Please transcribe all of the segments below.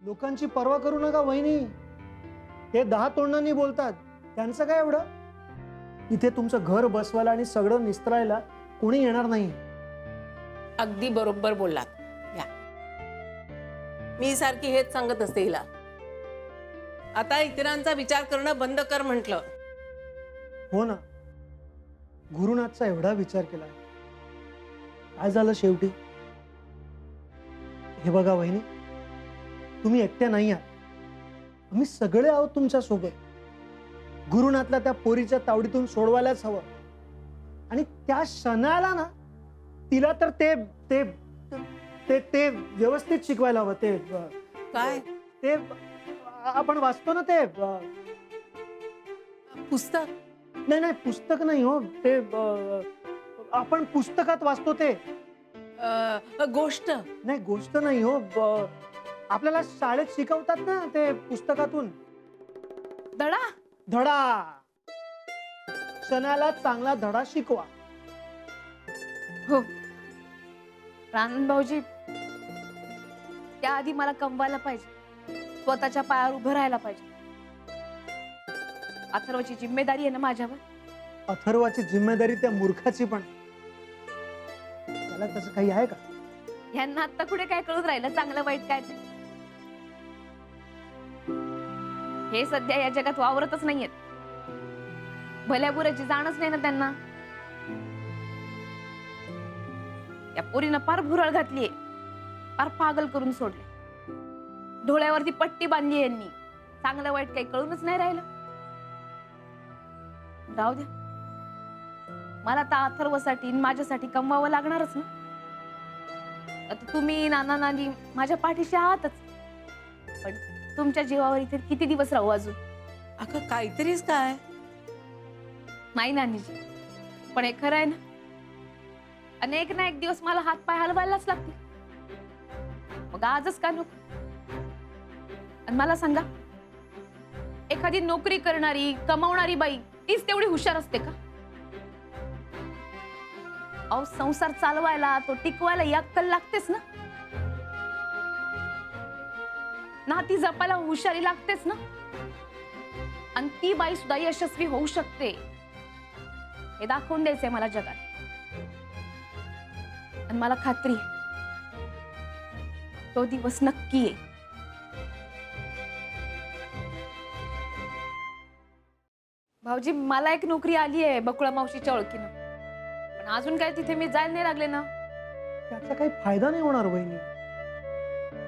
लोकांची पर्वा करू नका वहिनी. ते 10 तोंडांनी बोलतात, त्यांचं काय एवढं. इथे तुमचं घर बसवायला आणि सगळं निस्तरायला कोणी येणार नाही. अगदी बरोबर बोललात. या मी सारखी हेच सांगत असते हिला. आता इतरांचा विचार करणं बंद कर म्हटलं. हो ना, गुरुनाथचा एवढा विचार केला, काय झालं शेवटी. हे बघा वहिनी, तुम्ही एकट्या नाही आहात, आम्ही सगळे आहोत तुमच्या सोबत. गुरुनाथला त्या पोरीच्या तावडीतून सोडवायलाच हवं. आणि त्या क्षणाला ना तिला तर ते ते ते ते व्यवस्थित शिकवायला हवं. ते काय ते आपण वाचतो ना ते पुस्तक? नाही नाही, पुस्तक नाही हो. ते आपण पुस्तकात वाचतो ते. गोष्ट? नाही, गोष्ट नाही हो. आपल्याला शाळेत शिकवतात ना ते पुस्तकातून. धडा? धडा. क्षणाला चांगला धडा शिकवा. हो रानन भाऊजी, त्याआधी मला कमवायला पाहिजे, स्वतःच्या पायावर उभं राहायला पाहिजे. अथर्वची जिम्मेदारी आहे ना माझ्यावर. अथर्वाची जिम्मेदारी त्या मूर्खाची पण. त्याला तसं काही आहे का? ह्यांना आता कुठे काय कळून राहिलं चांगलं वाईट काय ते. हे सध्या या जगात वावरतच नाहीयेत. भल्या बुऱ्याची जाणच नाही ना त्यांना. त्या पोरीनं फार भुरळ घातलीये, फार पागल करून सोडले. डोळ्यावरती पट्टी बांधली यांनी. चांगलं वाईट काही कळूनच नाही राहिलं. राहू द्या, मला तर अथर्वसाठी माझ्यासाठी कमवावं लागणारच ना. आता तुम्ही नाना नानी माझ्या पाठीशी आहातच, पण तुमच्या जीवावर इथे किती दिवस राहू अजून. अगं काहीतरीच काय. नाही नानीजी, पण हे खरं आहे ना, अनेक ना एक दिवस मला हात पाय हलवायलाच लागतील. मग आजच का नको. आणि मला सांगा, एखादी नोकरी करणारी कमावणारी बाई तीच तेवढी हुशार असते का? अहो, संसार चालवायला तो टिकवायला ही अक्कल लागतेच ना. नाती जपायला हुशारी लागतेच ना. आणि ती बाई सुद्धा यशस्वी होऊ शकते हे दाखवून द्यायचंय मला जगात. आणि मला खात्री आहे तो दिवस नक्की आहे. भाऊजी, मला एक नोकरी आली आहे बकुळा मावशीच्या ओळखीनं, पण अजून काय तिथे मी जायला नाही लागले ना. त्याचा काही फायदा नाही होणार वहिनी.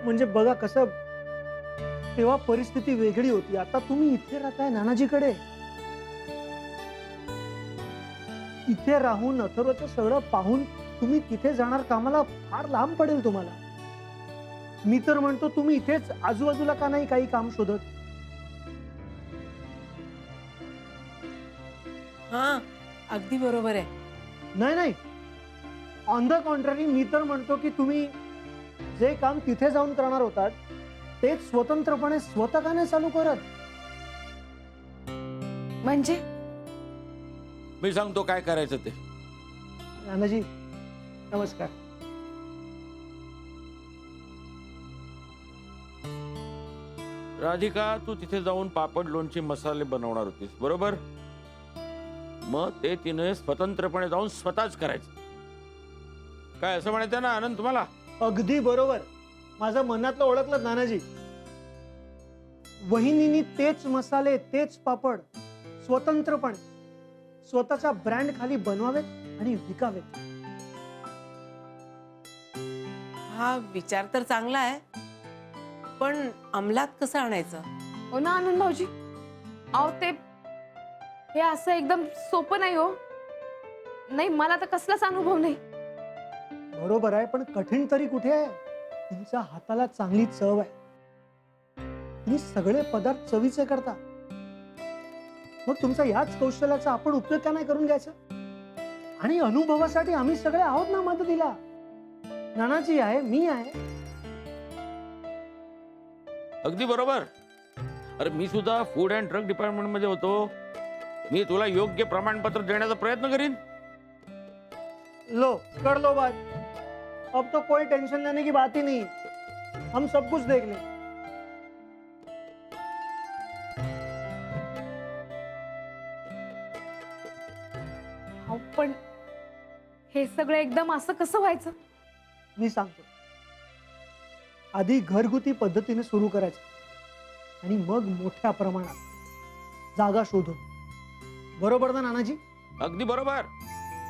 म्हणजे बघा कसं, तेव्हा परिस्थिती वेगळी होती. आता तुम्ही इथे राहताय नानाजीकडे. इथे राहून अथर्वचं सगळं पाहून तुम्ही तिथे जाणार कामाला फार लांब पडेल तुम्हाला. मी तर म्हणतो तुम्ही इथेच आजूबाजूला का नाही काही काम शोधत. हा अगदी बरोबर आहे. नाही नाही, ऑन द कॉन्ट्ररी, मी तर म्हणतो की तुम्ही जे काम तिथे जाऊन करणार होतात तेच स्वतंत्रपणे स्वतः का नाही चालू करत. म्हणजे मी सांगतो काय करायचं ते. नानाजी नमस्कार. राधिका, तू तिथे जाऊन पापड लोणची मसाले बनवणार होतीस, बरोबर? मग ते तिने स्वतंत्रपणे जाऊन स्वतःच करायचं. काय असं म्हणायचं ना आनंद तुम्हाला? अगदी बरोबर. माझं मनातलं ओळखलं नानाजी. वहिनींनी तेच मसाले तेच पापड स्वतंत्रपणे स्वतःच्या ब्रँड खाली बनवावेत आणि विकावेत. हा विचार तर चांगला आहे, पण अंमलात कसं आणायचं? हो ना आनंद भाऊजी, अहो ते हे असं एकदम सोपं नाही हो. नाही, मला तर कसलाच अनुभव नाही. बरोबर आहे, पण कठीण तरी कुठे आहे. तुमच्या हाताला चांगली चव आहे. तुम्ही सगळे पदार्थ चवीचे करता. मग तुमच्या याच कौशल्याचा आपण उपयोग का नाही करून घ्यायचा. आणि अनुभवासाठी आम्ही सगळे आहोत ना मदतीला. नानाजी आहे, मी आहे. अगदी बरोबर. अरे मी सुद्धा फूड अँड ड्रग डिपार्टमेंट मध्ये होतो. मी तुला योग्य प्रमाणपत्र देण्याचा प्रयत्न करीन. लो कर लो बात. अब तो कोई टेंशन लेने की बात ही नहीं. हम सब कुछ देख लें. हे सगळं एकदम असं कसं व्हायचं? मी सांगतो. आधी घरगुती पद्धतीने सुरू करायचं आणि मग मोठ्या प्रमाणात जागा शोधून. बरोबर ना नानाजी? अगदी बरोबर.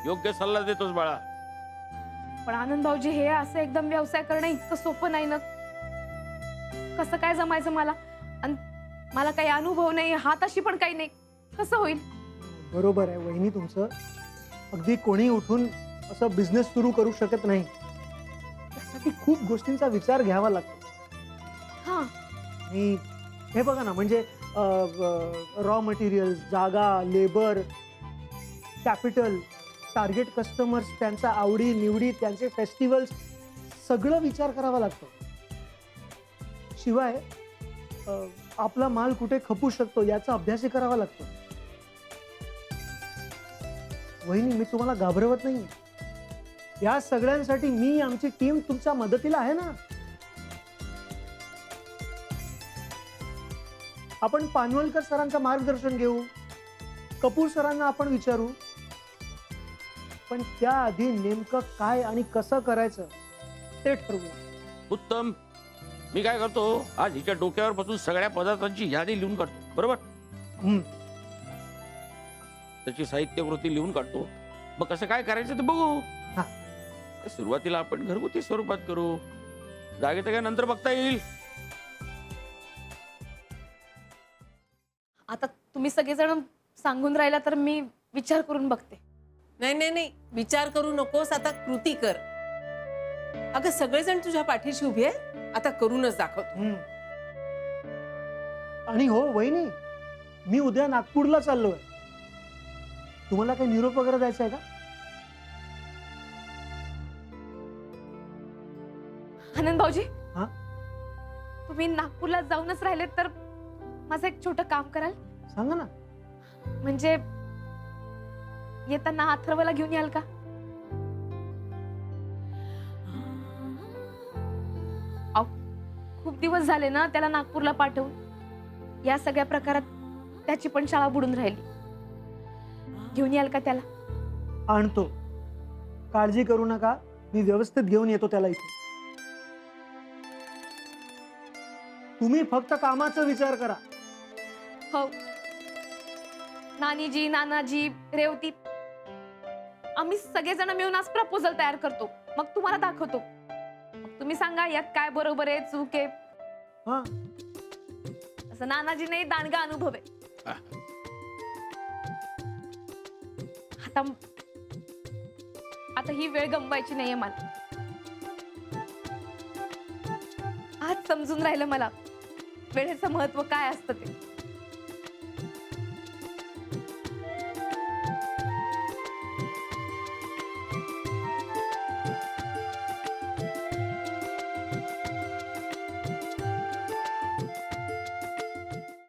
योग्य सल्ला देतोस बाळा. पण आनंद भाऊजी, हे असं एकदम व्यवसाय करणं इतकं सोपं नाही ना. कसं काय जमायचं मला? आणि मला काही अनुभव नाही, हाताशी पण काही नाही, कसं होईल? बरोबर आहे वहिनी तुमचं. अगदी कोणी उठून असं बिझनेस सुरू करू शकत नाही. त्यासाठी खूप गोष्टींचा विचार घ्यावा लागतो. हा, आणि हे बघा ना, म्हणजे रॉ मटेरियल, जागा, लेबर, कॅपिटल, टार्गेट कस्टमर्स, त्यांच्या आवडी निवडी, त्यांचे फेस्टिवल्स, सगळं विचार करावा लागतो. शिवाय आपला माल कुठे खपू शकतो याचा अभ्यासही करावा लागतो. वहिनी, मी तुम्हाला घाबरवत नाही. या सगळ्यांसाठी मी, आमची टीम तुमच्या मदतीला आहे ना. आपण पानवलकर सरांचं मार्गदर्शन घेऊ, कपूर सरांना आपण विचारू, पण त्याआधी नेमकं काय आणि कसं करायचं ते ठरवू. उत्तम. मी काय करतो, आज हिच्या डोक्यावर बसून सगळ्या पदार्थांची यादी लिहून काढतो. बरोबर? त्याची साहित्यकृती लिहून काढतो. मग कसं काय करायचं ते बघू. हा. सुरुवातीला आपण घरगुती स्वरूपात करू. जागेचं काय नंतर बघता येईल. आता तुम्ही सगळेजण सांगून राहिला तर मी विचार करून बघते. नाही नाही नाही, विचार करू नकोस, आता कृती कर. अगं सगळेजण तुझ्या पाठीशी उभी आहे, आता करूनच दाखवतो. आणि हो वहिनी, मी उद्या नागपूरला चाललोय. तुम्हाला काही निरोप वगैरे द्यायचा आहे का? आनंद भाऊजी, हा? तुम्ही नागपूरला जाऊनच राहिले तर माझं एक छोटं काम कराल? सांगा ना. म्हणजे येताना अथर्वला घेऊन याल का? अहो, खूप दिवस झाले ना त्याला नागपूरला पाठवून. या सगळ्या प्रकारात त्याची पण शाळा बुडून राहिली. घेऊन याल का त्याला? आणतो, काळजी करू नका. मी व्यवस्थित घेऊन येतो त्याला इथे. तुम्ही फक्त कामाचा विचार करा. हो. नानीजी, नानाजी, रेवती, आम्ही सगळेजण मिळून आज प्रपोजल तयार करतो. मग तुम्हाला दाखवतो. मग तुम्ही सांगा यात काय बरोबर आहे, चूक आहे. हा, असं नानाजी नाही, दांडगा अनुभव आहे. आता आता ही वेळ गमवायची नाहीये मला. आज समजून राहिलं मला वेळेचं महत्व काय असतं ते.